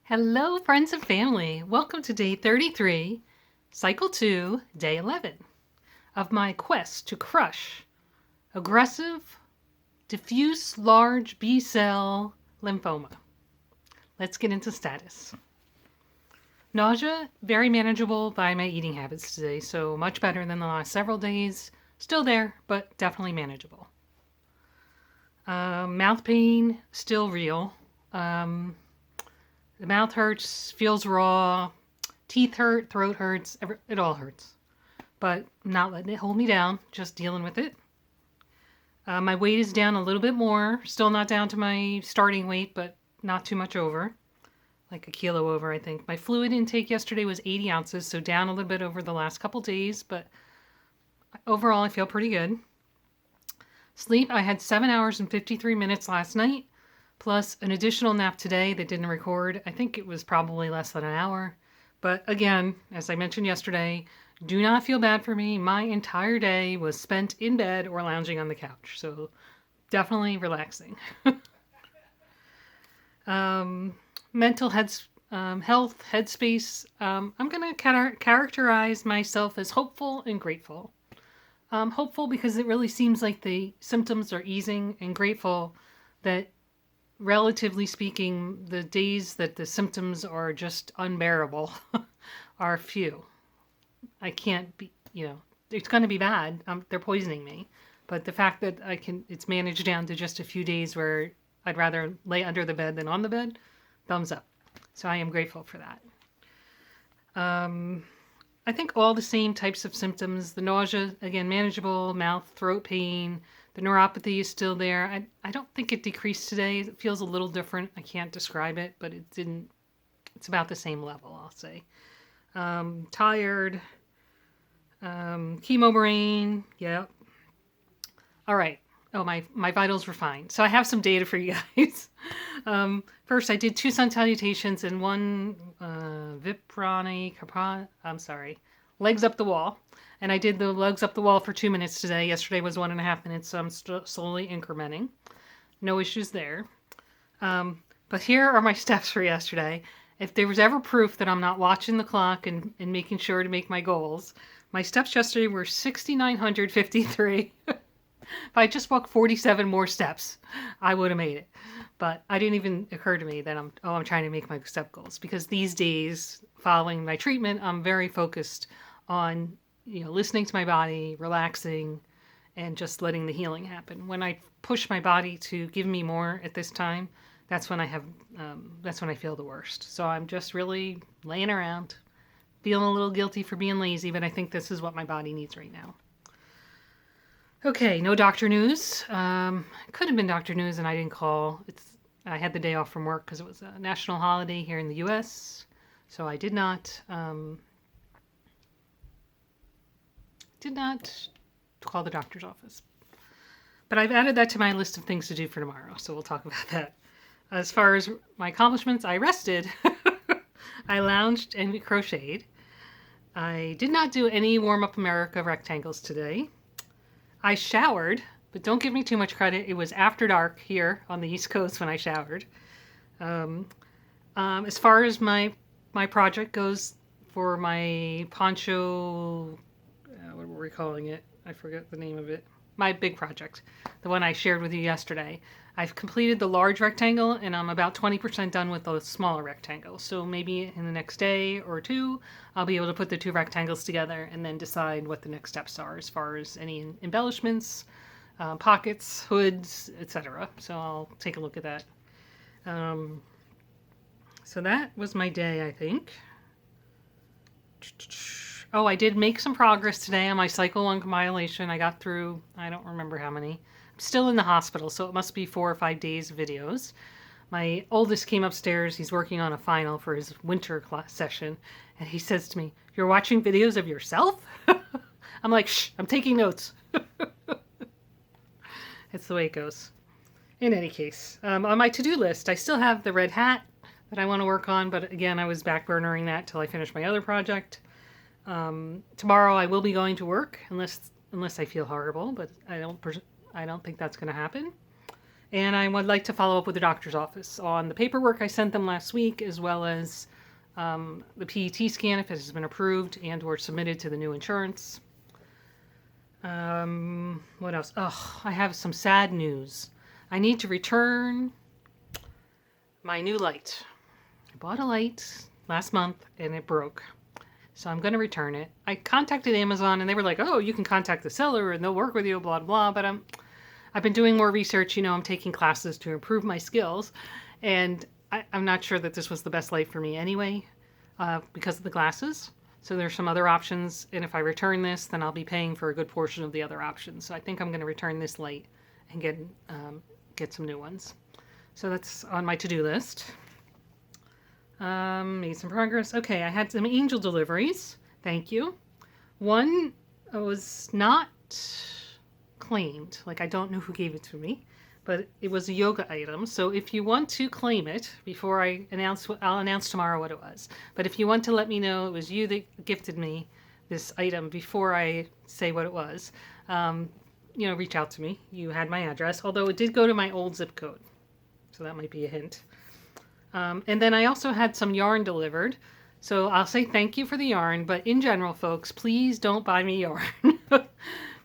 Hello, friends and family. Welcome to day 33, cycle 2, day 11 of my quest to crush aggressive, diffuse large B-cell lymphoma. Let's get into status. Nausea, very manageable by my eating habits today, so much better than the last several days. Still there, but definitely manageable. Mouth pain, still real. The mouth hurts, feels raw, teeth hurt, throat hurts, it all hurts. But I'm not letting it hold me down, just dealing with it. My weight is down a little bit more, still not down to my starting weight, but not too much over. Like a kilo over, I think. My fluid intake yesterday was 80 ounces, so down a little bit over the last couple days, but overall I feel pretty good. Sleep, I had 7 hours and 53 minutes last night, plus an additional nap today that didn't record. I think it was probably less than an hour. But again, as I mentioned yesterday, do not feel bad for me. My entire day was spent in bed or lounging on the couch. So definitely relaxing. Mental health, headspace. I'm going to characterize myself as hopeful and grateful. Hopeful because it really seems like the symptoms are easing, and grateful that, relatively speaking, the days that the symptoms are just unbearable are few. I can't be, it's going to be bad. They're poisoning me. But the fact that it's managed down to just a few days where I'd rather lay under the bed than on the bed, thumbs up. So I am grateful for that. I think all the same types of symptoms. The nausea, again, manageable, mouth, throat pain. The neuropathy is still there. I don't think it decreased today. It feels a little different. I can't describe it, but it didn't. It's about the same level, I'll say. Tired. Chemo brain. Yep. All right. Oh, my vitals were fine. So I have some data for you guys. First, I did 2 sun salutations and 1 legs up the wall. And I did the legs up the wall for 2 minutes today. Yesterday was 1.5 minutes, so I'm slowly incrementing. No issues there. But here are my steps for yesterday. If there was ever proof that I'm not watching the clock and making sure to make my goals, my steps yesterday were 6,953. If I just walked 47 more steps, I would have made it. But it didn't even occur to me that I'm trying to make my step goals, because these days following my treatment, I'm very focused on, listening to my body, relaxing, and just letting the healing happen. When I push my body to give me more at this time, that's when I feel the worst. So I'm just really laying around, feeling a little guilty for being lazy, but I think this is what my body needs right now. Okay, no doctor news. Could have been doctor news and I didn't call. I had the day off from work because it was a national holiday here in the U.S., so I did not call the doctor's office. But I've added that to my list of things to do for tomorrow, so we'll talk about that. As far as my accomplishments, I rested. I lounged and crocheted. I did not do any Warm Up America rectangles today. I showered, but don't give me too much credit. It was after dark here on the East Coast when I showered. As far as my project goes for my poncho, what were we calling it? I forget the name of it. My big project, the one I shared with you yesterday. I've completed the large rectangle, and I'm about 20% done with the smaller rectangle. So maybe in the next day or 2, I'll be able to put the 2 rectangles together and then decide what the next steps are as far as any embellishments, pockets, hoods, etc. So I'll take a look at that. So that was my day, I think. Oh, I did make some progress today on my cycle 1 compilation. I got through, I don't remember how many. I'm still in the hospital, so it must be 4 or 5 days of videos. My oldest came upstairs. He's working on a final for his winter class session. And he says to me, "You're watching videos of yourself?" I'm like, "Shh, I'm taking notes." It's the way it goes. In any case, on my to-do list, I still have the red hat that I want to work on. But again, I was backburnering that till I finish my other project. Tomorrow I will be going to work unless I feel horrible, but I don't think that's going to happen. And I would like to follow up with the doctor's office on the paperwork I sent them last week, as well as the PET scan if it has been approved and or submitted to the new insurance. What else? Oh, I have some sad news. I need to return my new light. I bought a light last month and it broke. So I'm going to return it. I contacted Amazon and they were like, oh, you can contact the seller and they'll work with you, blah, blah, but I've been doing more research. I'm taking classes to improve my skills. And I'm not sure that this was the best light for me anyway, because of the glasses. So there's some other options, and if I return this, then I'll be paying for a good portion of the other options. So I think I'm going to return this light and get some new ones. So that's on my to-do list. Made some progress. Okay, I had some angel deliveries. Thank you. One was not claimed. Like, I don't know who gave it to me, but it was a yoga item. So if you want to claim it before I'll announce tomorrow what it was. But if you want to let me know it was you that gifted me this item before I say what it was, reach out to me. You had my address, although it did go to my old zip code. So that might be a hint. And then I also had some yarn delivered. So I'll say thank you for the yarn, but in general, folks, please don't buy me yarn.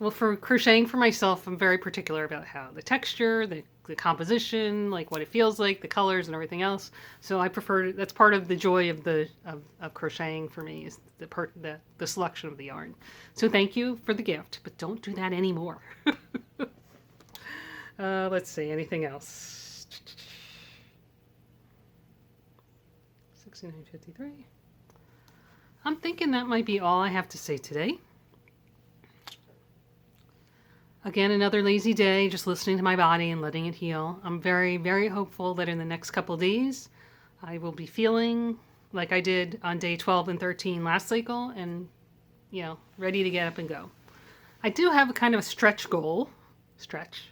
Well, for crocheting for myself, I'm very particular about how the texture, the composition, like what it feels like, the colors and everything else. So I prefer, that's part of the joy of crocheting for me, is the selection of the yarn. So thank you for the gift, but don't do that anymore. Let's see, anything else? 69.53. I'm thinking that might be all I have to say today. Again, another lazy day, just listening to my body and letting it heal. I'm very, very hopeful that in the next couple days, I will be feeling like I did on day 12 and 13 last cycle and, ready to get up and go. I do have a kind of a stretch goal. Stretch.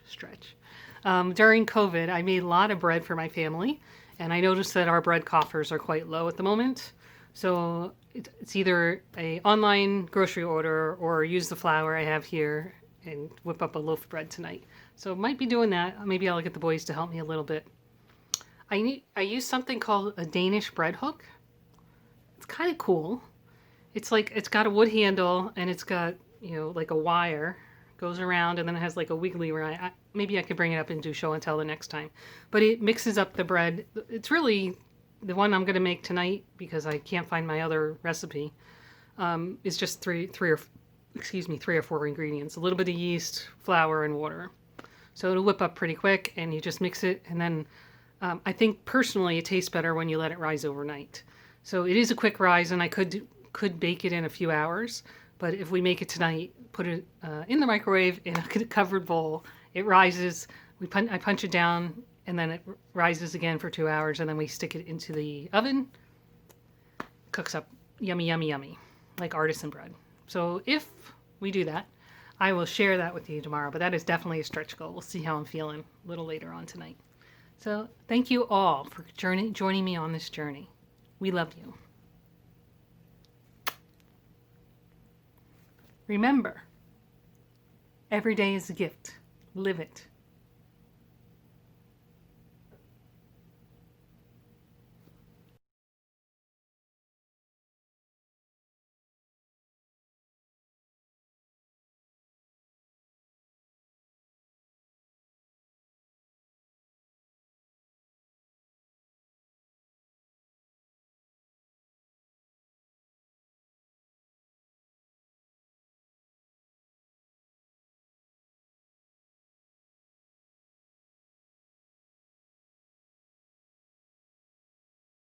During COVID, I made a lot of bread for my family, and I noticed that our bread coffers are quite low at the moment. So it's either an online grocery order or use the flour I have here and whip up a loaf of bread tonight. So might be doing that. Maybe I'll get the boys to help me a little bit. I use something called a Danish bread hook. It's kind of cool. It's got a wood handle and it's got, like a wire goes around and then it has like a wiggly where maybe I could bring it up and do show and tell the next time. But it mixes up the bread. It's really the one I'm going to make tonight because I can't find my other recipe. Is just three or four ingredients, a little bit of yeast, flour, and water. So it'll whip up pretty quick and you just mix it. And then I think personally it tastes better when you let it rise overnight. So it is a quick rise and I could bake it in a few hours. But if we make it tonight, put it in the microwave in a covered bowl. It rises. I punch it down and then it rises again for 2 hours. And then we stick it into the oven. Cooks up yummy, yummy, yummy, like artisan bread. So if we do that, I will share that with you tomorrow, but that is definitely a stretch goal. We'll see how I'm feeling a little later on tonight. So thank you all for joining me on this journey. We love you. Remember, every day is a gift. Live it.